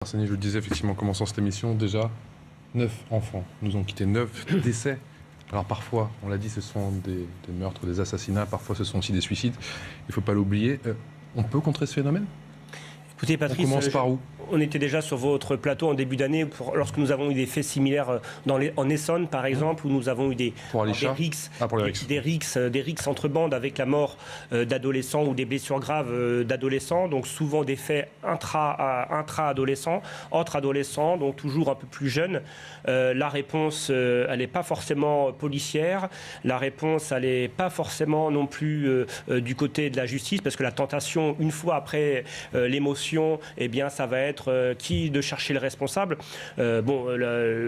Arsène, je le disais effectivement en commençant cette émission, déjà 9 enfants nous ont quittés, 9 décès. Alors parfois, on l'a dit, ce sont des meurtres, des assassinats, parfois ce sont aussi des suicides, il ne faut pas l'oublier. On peut contrer ce phénomène ? Écoutez Patrice, on commence par où ? On était déjà sur votre plateau en début d'année lorsque nous avons eu des faits similaires en Essonne par exemple, où nous avons eu des rixes entre bandes avec la mort d'adolescents ou des blessures graves d'adolescents, donc souvent des faits intra-adolescents, entre adolescents, donc toujours un peu plus jeunes. La réponse, elle n'est pas forcément policière, la réponse, elle n'est pas forcément non plus du côté de la justice, parce que la tentation, une fois après l'émotion, eh bien ça va être qui de chercher le responsable.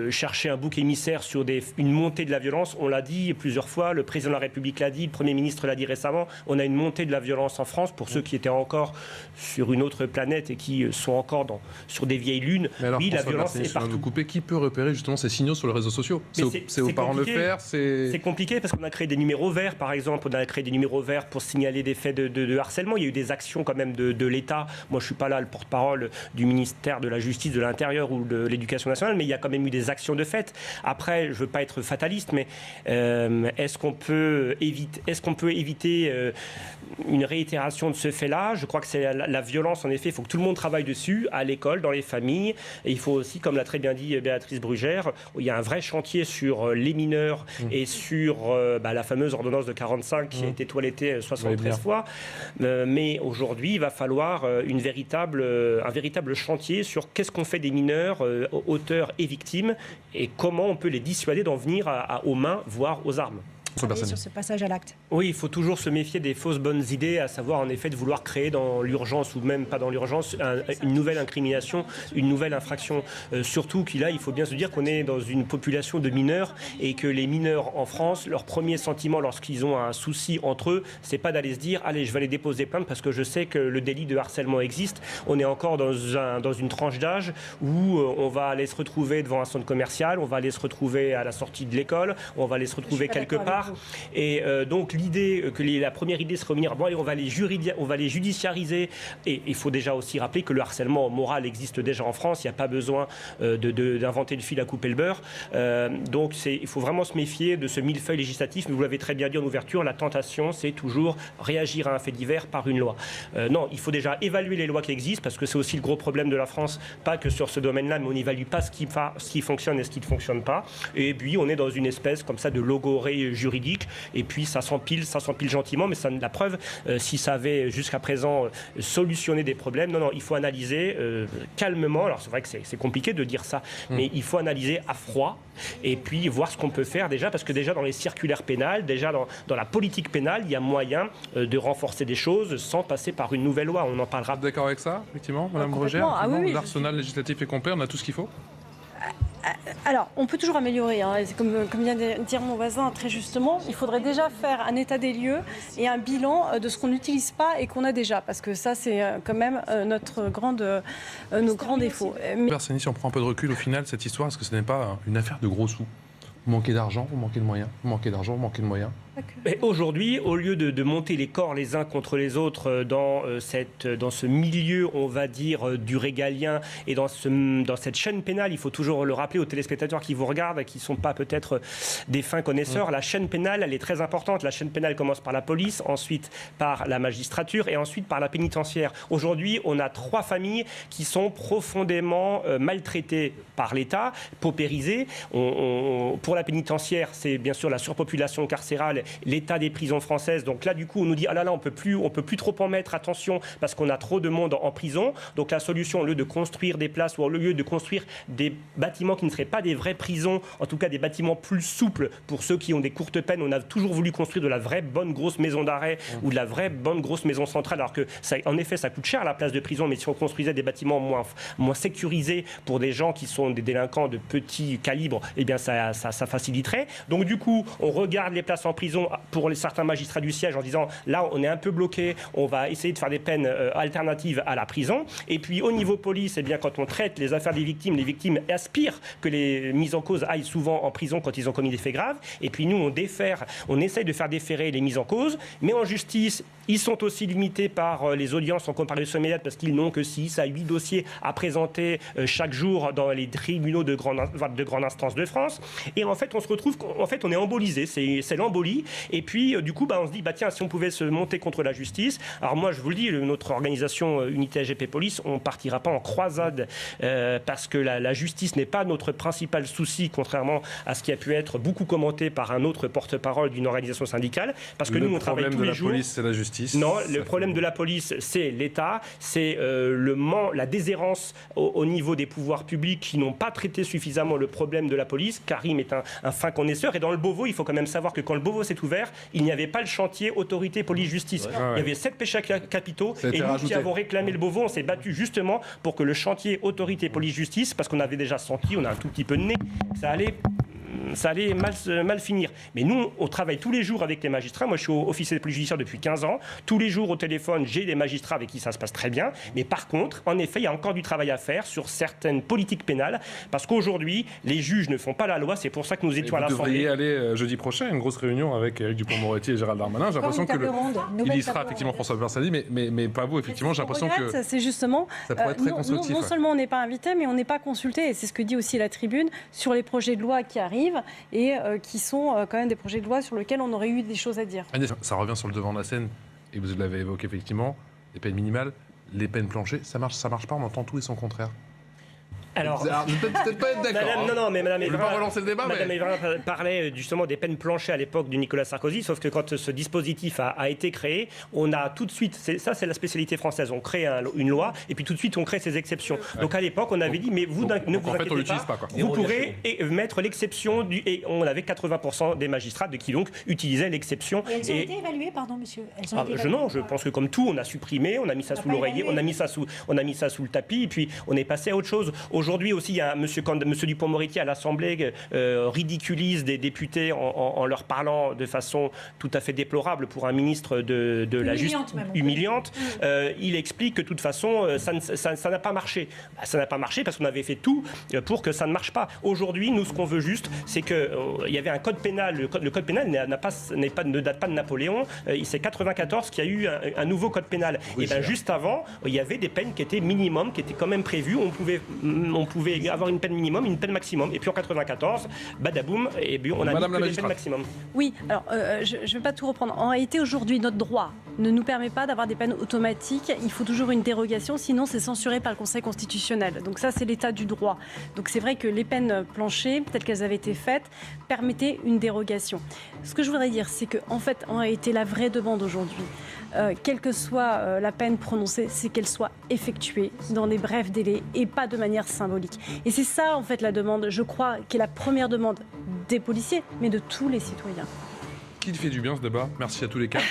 Chercher un bouc émissaire sur une montée de la violence, on l'a dit plusieurs fois, le président de la République l'a dit, le Premier ministre l'a dit récemment, on a une montée de la violence en France, pour ceux qui étaient encore sur une autre planète et qui sont encore sur des vieilles lunes. Alors, oui, la violence est partout. Qui peut repérer justement ces signaux sur les réseaux sociaux ? C'est aux parents de le faire. C'est compliqué parce qu'on a créé des numéros verts, par exemple, on a créé des numéros verts pour signaler des faits de harcèlement. Il y a eu des actions quand même de l'État. Moi, je ne suis pas là le porte-parole du ministère de la Justice, de l'Intérieur ou de l'Éducation nationale, mais il y a quand même eu des actions de fait. Après, je ne veux pas être fataliste, mais est-ce qu'on peut éviter une réitération de ce fait-là ? Je crois que c'est la violence, en effet, il faut que tout le monde travaille dessus, à l'école, dans les familles. Et il faut aussi, comme l'a très bien dit Béatrice Brugère, il y a un vrai chantier sur les mineurs et sur la fameuse ordonnance de 45 qui a été toilettée 73 fois. Mais aujourd'hui, il va falloir un véritable chantier sur qu'est-ce qu'on fait des mineurs, auteurs et victimes, et comment on peut les dissuader d'en venir aux mains, voire aux armes. Sur ce passage à l'acte. Oui, il faut toujours se méfier des fausses bonnes idées, à savoir en effet de vouloir créer dans l'urgence, ou même pas dans l'urgence, une nouvelle incrimination, une nouvelle infraction. Surtout qu'il il faut bien se dire qu'on est dans une population de mineurs et que les mineurs en France, leur premier sentiment lorsqu'ils ont un souci entre eux, c'est pas d'aller se dire « Allez, je vais aller déposer plainte parce que je sais que le délit de harcèlement existe ». On est encore dans une tranche d'âge où on va aller se retrouver devant un centre commercial, on va aller se retrouver à la sortie de l'école, on va aller se retrouver quelque part. Et donc la première idée serait de revenir, on va les judiciariser, et il faut déjà aussi rappeler que le harcèlement moral existe déjà en France, il n'y a pas besoin d'inventer le fil à couper le beurre. Donc il faut vraiment se méfier de ce millefeuille législatif, mais vous l'avez très bien dit en ouverture, la tentation c'est toujours réagir à un fait divers par une loi. Non, il faut déjà évaluer les lois qui existent, parce que c'est aussi le gros problème de la France, pas que sur ce domaine-là, mais on n'évalue pas ce qui fonctionne et ce qui ne fonctionne pas. Et puis on est dans une espèce comme ça de logorée juridique, et puis ça s'empile gentiment, mais ça, la preuve, si ça avait jusqu'à présent solutionné des problèmes, non, il faut analyser calmement. Alors c'est vrai que c'est compliqué de dire ça, mais il faut analyser à froid, et puis voir ce qu'on peut faire déjà, parce que déjà dans les circulaires pénales, déjà dans la politique pénale, il y a moyen de renforcer des choses sans passer par une nouvelle loi. On en parlera. Vous êtes d'accord avec ça, effectivement, Madame Brugère ? Oui, l'arsenal législatif est complet, on a tout ce qu'il faut ? Alors, on peut toujours améliorer, hein. Comme vient de dire mon voisin très justement, il faudrait déjà faire un état des lieux et un bilan de ce qu'on n'utilise pas et qu'on a déjà, parce que ça, c'est quand même nos grands défauts. Arsène, si on prend un peu de recul, au final, cette histoire, est-ce que ce n'est pas une affaire de gros sous ? Vous manquez d'argent, vous manquez de moyens. Vous manquez d'argent, vous manquez de moyens. Mais aujourd'hui, au lieu de monter les corps les uns contre les autres dans ce milieu, on va dire, du régalien, et dans cette chaîne pénale, il faut toujours le rappeler aux téléspectateurs qui vous regardent et qui ne sont pas peut-être des fins connaisseurs, la chaîne pénale, elle est très importante. La chaîne pénale commence par la police, ensuite par la magistrature et ensuite par la pénitentiaire. Aujourd'hui, on a 3 familles qui sont profondément maltraitées par l'État, paupérisées. Pour la pénitentiaire, c'est bien sûr la surpopulation carcérale, l'état des prisons françaises. Donc là, du coup, on nous dit « Ah là là, on peut plus trop en mettre, attention, parce qu'on a trop de monde en prison ». Donc la solution, au lieu de construire des places ou au lieu de construire des bâtiments qui ne seraient pas des vraies prisons, en tout cas des bâtiments plus souples pour ceux qui ont des courtes peines, on a toujours voulu construire de la vraie bonne grosse maison d'arrêt ou de la vraie bonne grosse maison centrale, alors que en effet, ça coûte cher la place de prison, mais si on construisait des bâtiments moins sécurisés pour des gens qui sont des délinquants de petit calibre, eh bien ça faciliterait. Donc du coup, on regarde les places en prison pour certains magistrats du siège en disant là on est un peu bloqué, on va essayer de faire des peines alternatives à la prison. Et puis au niveau police, eh bien, quand on traite les affaires des victimes, les victimes aspirent que les mises en cause aillent souvent en prison quand ils ont commis des faits graves. Et puis nous on essaye de faire déférer les mises en cause, mais en justice Ils sont aussi limités par les audiences en comparution immédiate parce qu'ils n'ont que 6 à 8 dossiers à présenter chaque jour dans les tribunaux de grande instance de France. Et en fait, on se retrouve, on est embolisé, c'est l'embolie. Et puis, du coup, on se dit, tiens, si on pouvait se monter contre la justice. Alors moi, je vous le dis, notre organisation Unité AGP Police, on ne partira pas en croisade parce que la justice n'est pas notre principal souci, contrairement à ce qui a pu être beaucoup commenté par un autre porte-parole d'une organisation syndicale. Parce que nous, on travaille tous les jours. Le problème de la police, c'est la justice. Non, le problème de la police, c'est l'État, c'est la déshérence au niveau des pouvoirs publics qui n'ont pas traité suffisamment le problème de la police. Karim est un fin connaisseur. Et dans le Beauvau, il faut quand même savoir que quand le Beauvau s'est ouvert, il n'y avait pas le chantier autorité, police, justice. Ouais. Il y avait 7 péchés capitaux. Et nous qui avons réclamé le Beauvau, on s'est battu justement pour que le chantier autorité, police, justice, parce qu'on avait déjà senti, on a un tout petit peu de nez, ça allait mal finir. Mais nous, on travaille tous les jours avec les magistrats. Moi, je suis officier de police judiciaire depuis 15 ans. Tous les jours, au téléphone, j'ai des magistrats avec qui ça se passe très bien. Mais par contre, en effet, il y a encore du travail à faire sur certaines politiques pénales. Parce qu'aujourd'hui, les juges ne font pas la loi. C'est pour ça que nous étions à l'Assemblée. Vous devriez aller jeudi prochain à une grosse réunion avec Éric Dupond-Moretti et Gérald Darmanin. J'ai l'impression que il y sera effectivement François Bersali, mais pas vous. Effectivement, j'ai l'impression que c'est justement ça pourrait être très constructif. Non seulement on n'est pas invité, mais on n'est pas consulté. Et c'est ce que dit aussi la Tribune sur les projets de loi qui arrivent et qui sont quand même des projets de loi sur lesquels on aurait eu des choses à dire. Ça revient sur le devant de la scène, et vous l'avez évoqué effectivement, les peines minimales, les peines planchées, ça marche pas, on entend tout et son contraire. Alors, peut-être pas être d'accord. Non, mais Madame Évrard, pas relancer le débat, Madame Évrard parlait justement des peines planchées à l'époque de Nicolas Sarkozy, sauf que quand ce dispositif a été créé, on a tout de suite, c'est la spécialité française, on crée une loi et puis tout de suite on crée ces exceptions. Ouais. Donc à l'époque, on avait dit, mais vous ne vous inquiétez pas, vous pourrez mettre l'exception, et on avait 80% des magistrats qui donc utilisaient l'exception. Et elles ont été évaluées, pardon monsieur. Non, je pense que comme tout, on a supprimé, on a mis ça sous l'oreiller, on a mis ça sous le tapis, et puis on est passé à autre chose. Aujourd'hui aussi, il y a monsieur Dupond-Moretti à l'Assemblée ridiculise des députés en leur parlant de façon tout à fait déplorable pour un ministre de la justice humiliante. Il explique que de toute façon, ça n'a pas marché. Ça n'a pas marché parce qu'on avait fait tout pour que ça ne marche pas. Aujourd'hui, nous, ce qu'on veut juste, c'est qu'il y avait un code pénal. Le code pénal ne date pas de Napoléon. C'est 94 qu'il y a eu un nouveau code pénal. Oui, et bien juste avant, il y avait des peines qui étaient minimum, qui étaient quand même prévues. On pouvait avoir une peine minimum, une peine maximum. Et puis en 94, badaboum, et bien on a mis que les peines maximum. Oui, alors je ne vais pas tout reprendre. En réalité, aujourd'hui, notre droit ne nous permet pas d'avoir des peines automatiques. Il faut toujours une dérogation, sinon c'est censuré par le Conseil constitutionnel. Donc ça, c'est l'état du droit. Donc c'est vrai que les peines planchées, telles qu'elles avaient été faites, permettaient une dérogation. Ce que je voudrais dire, c'est qu'en fait, en réalité, la vraie demande aujourd'hui, quelle que soit la peine prononcée, c'est qu'elle soit effectuée dans des brefs délais et pas de manière symbolique. Et c'est ça, en fait, la demande, je crois, qui est la première demande des policiers, mais de tous les citoyens. Qui fait du bien ce débat? Merci à tous les quatre.